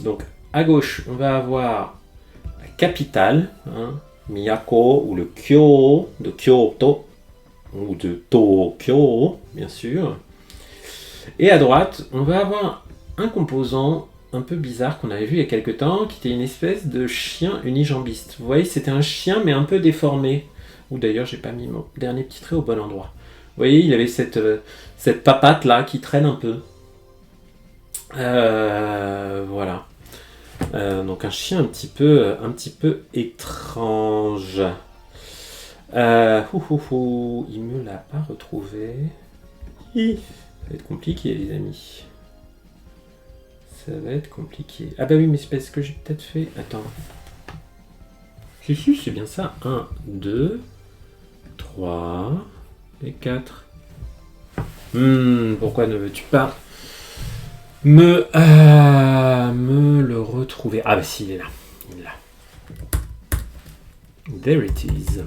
Donc à gauche, on va avoir la capitale, hein, Miyako ou le Kyo de Kyoto ou de Tokyo, bien sûr. Et à droite, on va avoir un composant un peu bizarre qu'on avait vu il y a quelques temps, qui était une espèce de chien unijambiste. Vous voyez, c'était un chien mais un peu déformé. Ou d'ailleurs, j'ai pas mis mon dernier petit trait au bon endroit. Vous voyez, il avait cette papate là qui traîne un peu. Voilà. Donc un chien un petit peu étrange. Il me l'a pas retrouvé. Ça va être compliqué les amis. Ça va être compliqué. Ah bah oui, mais c'est parce que j'ai peut-être fait... Attends. Si, c'est bien ça. 1, 2, 3 et 4. Pourquoi ne veux-tu pas me le retrouver? Ah bah si, il est là. Il est là. There it is.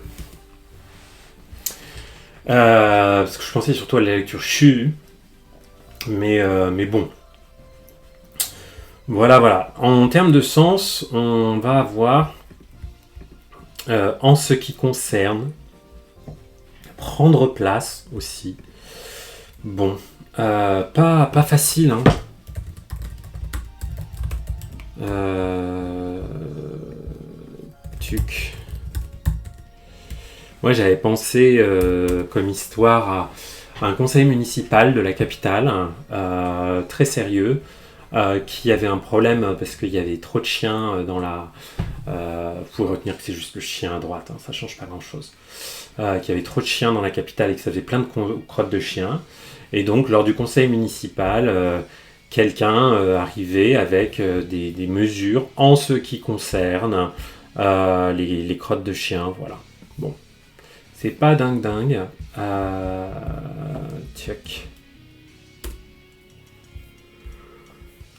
Parce que je pensais surtout à la lecture Shu. Mais bon. Voilà. En termes de sens, on va avoir, en ce qui concerne, prendre place aussi. Bon, pas facile, hein. Moi, j'avais pensé comme histoire à un conseil municipal de la capitale, très sérieux, qui avait un problème parce qu'il y avait trop de chiens dans la... vous pouvez retenir que c'est juste le chien à droite, hein, ça change pas grand-chose. Qu'il y avait trop de chiens dans la capitale et que ça faisait plein de crottes de chiens. Et donc, lors du conseil municipal, quelqu'un arrivait avec des mesures en ce qui concerne les crottes de chiens, voilà. Bon, c'est pas dingue. Tiac.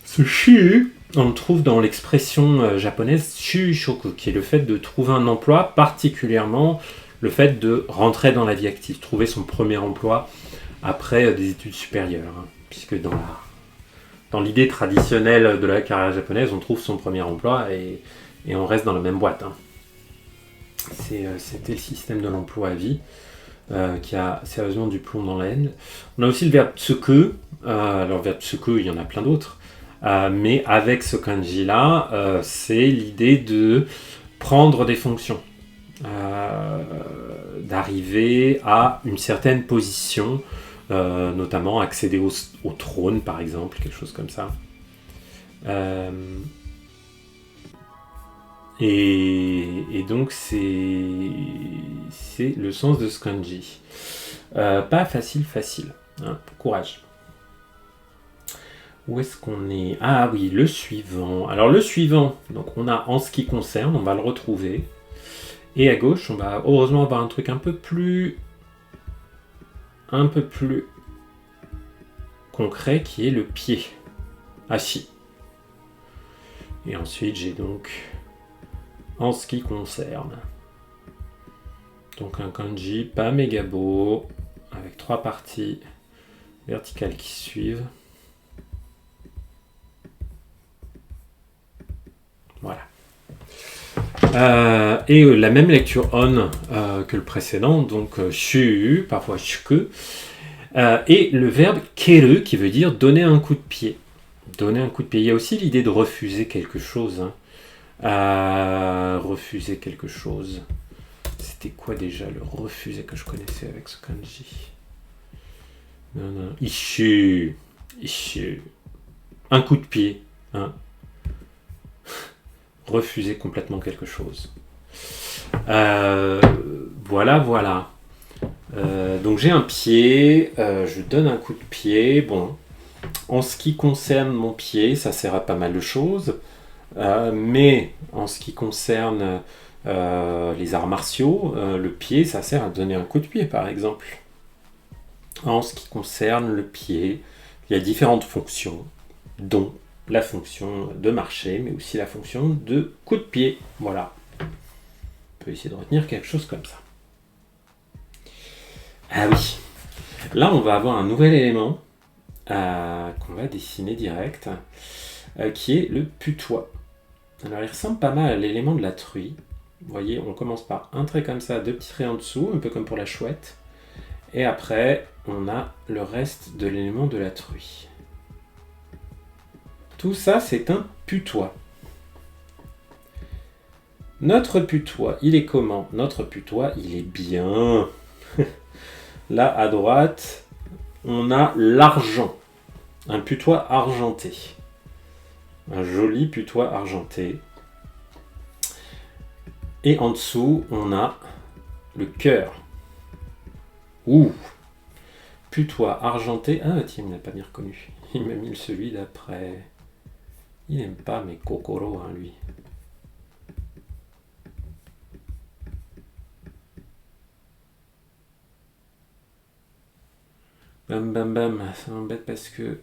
Ce shu, on le trouve dans l'expression japonaise shu-shoku, qui est le fait de trouver un emploi, particulièrement le fait de rentrer dans la vie active, trouver son premier emploi après des études supérieures. Hein, puisque dans l'idée traditionnelle de la carrière japonaise, on trouve son premier emploi et on reste dans la même boîte. Hein. C'était le système de l'emploi à vie qui a sérieusement du plomb dans l'aine. On a aussi le verbe tsuku. Alors, le verbe tsuku, il y en a plein d'autres. Mais avec ce kanji-là, c'est l'idée de prendre des fonctions, d'arriver à une certaine position, notamment accéder au trône, par exemple, quelque chose comme ça. Et donc c'est le sens de ce kanji. Pas facile, hein, courage. Où est-ce qu'on est? Ah oui, le suivant. Alors le suivant, donc on a en ce qui concerne, on va le retrouver. Et à gauche, on va heureusement avoir un truc un peu plus concret qui est le pied. Assis. Et ensuite, j'ai donc en ce qui concerne. Donc un kanji pas méga beau, avec 3 parties verticales qui suivent. Voilà. Et la même lecture on que le précédent, donc shu, parfois shuku, et le verbe keru qui veut dire donner un coup de pied. Donner un coup de pied. Il y a aussi l'idée de refuser quelque chose. Refuser quelque chose. C'était quoi déjà le refuser que je connaissais avec ce kanji? Non. Ishu. Un coup de pied. Hein. Refuser complètement quelque chose. Voilà. Donc j'ai un pied, je donne un coup de pied. Bon, en ce qui concerne mon pied, ça sert à pas mal de choses. Mais en ce qui concerne les arts martiaux, le pied, ça sert à donner un coup de pied, par exemple. En ce qui concerne le pied, il y a différentes fonctions, dont la fonction de marcher, mais aussi la fonction de coup de pied. Voilà. On peut essayer de retenir quelque chose comme ça. Ah oui. Là, on va avoir un nouvel élément qu'on va dessiner direct, qui est le putois. Alors, il ressemble pas mal à l'élément de la truie. Vous voyez, on commence par un trait comme ça, 2 petits traits en dessous, un peu comme pour la chouette. Et après, on a le reste de l'élément de la truie. Tout ça, c'est un putois. Notre putois, il est comment? Notre putois, il est bien. Là, à droite, on a l'argent. Un putois argenté. Un joli putois argenté. Et en dessous, on a le cœur. Ouh! Putois argenté. Ah, tiens, il ne m'a pas bien reconnu. Il m'a mis celui d'après. Il n'aime pas mes kokoro, hein, lui. Bam. Ça m'embête parce que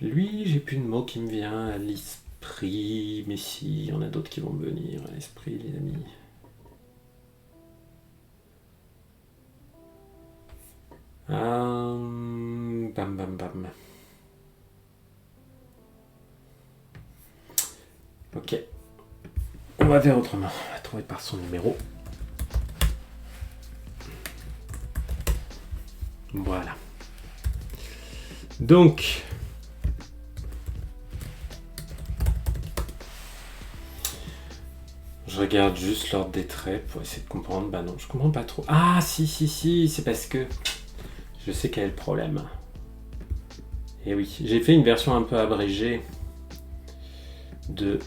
lui, j'ai plus de mots qui me vient à l'esprit. Mais si, il y en a d'autres qui vont me venir à l'esprit, les amis. Bam. Ok. On va faire autrement. On va trouver par son numéro. Voilà. Donc, je regarde juste l'ordre des traits pour essayer de comprendre. Bah non, je comprends pas trop. Ah, si, c'est parce que je sais quel est le problème. Et oui, j'ai fait une version un peu abrégée de...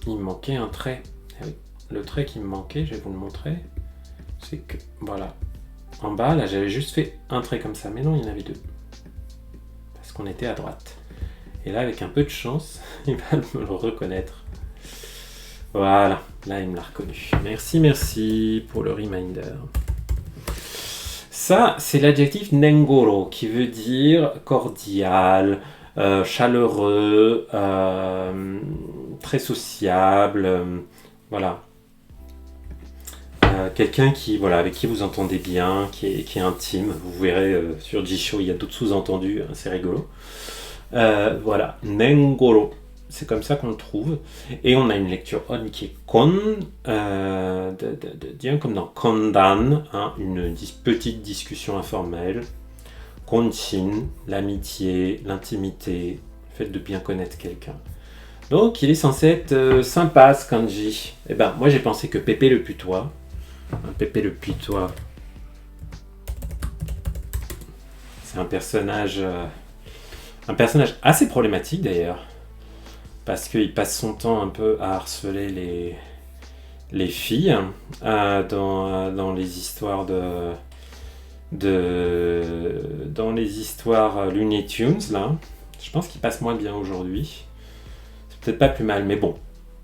Il me manquait un trait. Eh oui. Le trait qui me manquait, je vais vous le montrer, c'est que, voilà. En bas, là, j'avais juste fait un trait comme ça. Mais non, il y en avait 2. Parce qu'on était à droite. Et là, avec un peu de chance, il va me le reconnaître. Voilà, là, il me l'a reconnu. Merci pour le reminder. Ça, c'est l'adjectif nengoro, qui veut dire cordial, chaleureux, très sociable, voilà. Quelqu'un qui, voilà, avec qui vous entendez bien, qui est intime. Vous verrez sur Jisho, il y a d'autres sous-entendus, hein, c'est rigolo. Voilà, nengoro, c'est comme ça qu'on le trouve. Et on a une lecture on qui est kon, comme dans kondan, hein, une petite discussion informelle. Konshin, l'amitié, l'intimité, le fait de bien connaître quelqu'un. Donc il est censé être sympa ce kanji. Eh ben, moi j'ai pensé que Pépé le putois, c'est un personnage assez problématique d'ailleurs. parce qu'il passe son temps un peu à harceler les filles dans les histoires dans les histoires Looney Tunes là. Je pense qu'il passe moins bien aujourd'hui. C'est peut-être pas plus mal, mais bon.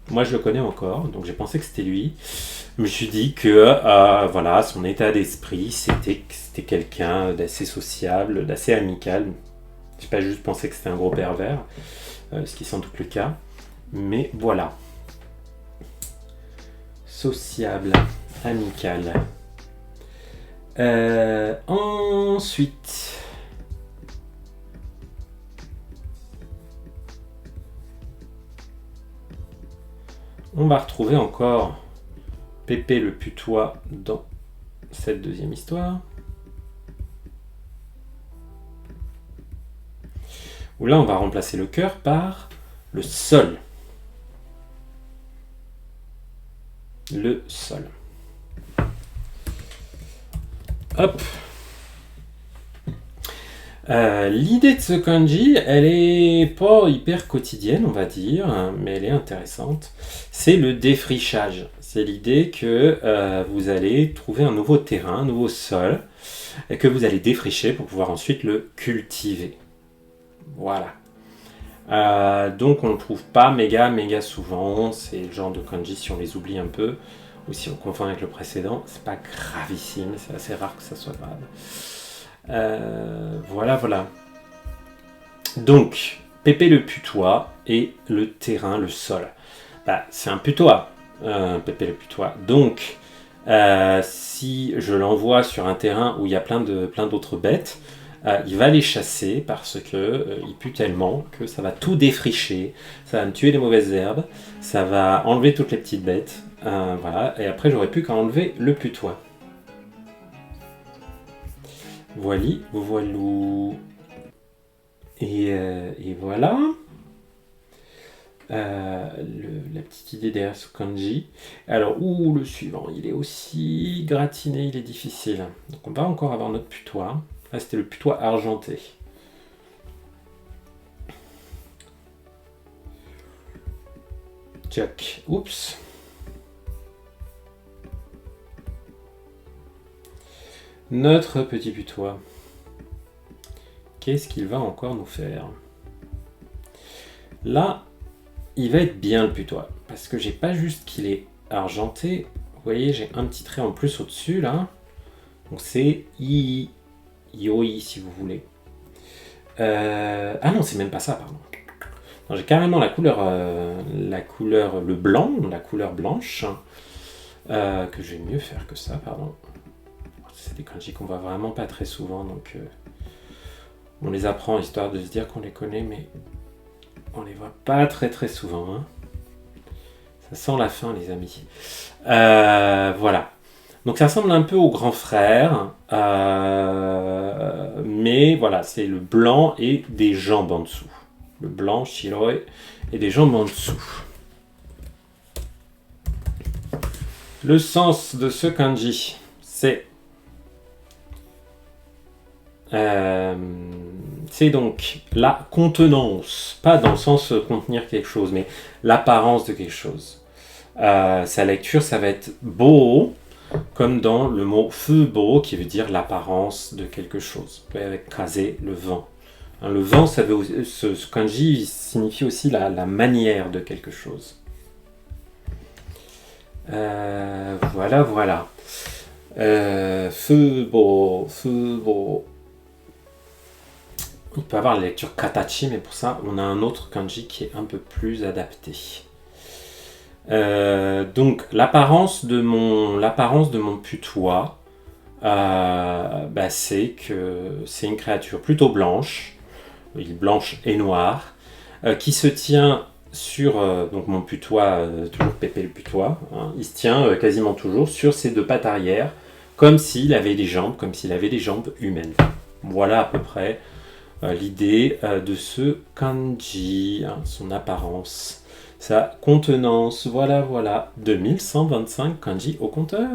Moi je le connais encore, donc j'ai pensé que c'était lui. Je me suis dit que voilà, son état d'esprit, c'était quelqu'un d'assez sociable, d'assez amical. J'ai pas juste pensé que c'était un gros pervers, ce qui est sans doute le cas. Mais voilà. Sociable, amical. Ensuite, on va retrouver encore Pépé le putois dans cette deuxième histoire. Où là, on va remplacer le cœur par le sol. Le sol. Hop. L'idée de ce kanji, elle est pas hyper quotidienne, on va dire, hein, mais elle est intéressante. C'est le défrichage. C'est l'idée que vous allez trouver un nouveau terrain, un nouveau sol, et que vous allez défricher pour pouvoir ensuite le cultiver. Voilà. Donc on ne le trouve pas méga souvent. C'est le genre de kanji, si on les oublie un peu, ou si on confond avec le précédent, c'est pas gravissime, c'est assez rare que ça soit grave. Voilà. Donc, Pépé le putois et le terrain, le sol. C'est un putois, Pépé le putois. Donc, si je l'envoie sur un terrain où il y a plein d'autres bêtes, il va les chasser parce que il pue tellement que ça va tout défricher, ça va me tuer les mauvaises herbes, ça va enlever toutes les petites bêtes. Voilà. Et après, j'aurais plus qu'à enlever le putois. Voilou. Et voilà. La petite idée derrière ce kanji. Alors, le suivant, il est aussi gratiné, il est difficile. Donc on va encore avoir notre putois. Là, c'était le putois argenté. Tchac. Oups. Notre petit putois. Qu'est-ce qu'il va encore nous faire? Là, il va être bien le putois. Parce que j'ai pas juste qu'il est argenté. Vous voyez, j'ai un petit trait en plus au-dessus, là. Donc c'est Yoi, si vous voulez. Ah non, c'est même pas ça, pardon. Non, j'ai carrément la couleur, le blanc, la couleur blanche. Que je vais mieux faire que ça, pardon. C'est des kanji qu'on voit vraiment pas très souvent, donc on les apprend histoire de se dire qu'on les connaît, mais on les voit pas très souvent. Hein. Ça sent la fin, les amis. Voilà. Donc ça ressemble un peu au grand frère, mais voilà, c'est le blanc et des jambes en dessous. Le blanc, shiroi, et des jambes en dessous. Le sens de ce kanji, c'est donc la contenance, pas dans le sens contenir quelque chose, mais l'apparence de quelque chose. Sa lecture, ça va être beau, comme dans le mot fubo, qui veut dire l'apparence de quelque chose. Avec kaze, le vent. Hein, le vent, ça veut, ce kanji signifie aussi la manière de quelque chose. Voilà. Fubo. Il peut avoir la lecture katachi, mais pour ça, on a un autre kanji qui est un peu plus adapté. Donc, l'apparence de mon putois, c'est que c'est une créature plutôt blanche, blanche et noire, qui se tient sur donc mon putois, toujours Pépé le putois, hein, il se tient quasiment toujours sur ses deux pattes arrière, comme s'il avait des jambes, humaines. Voilà à peu près l'idée de ce kanji, hein, son apparence, sa contenance. Voilà, 2125 kanji au compteur.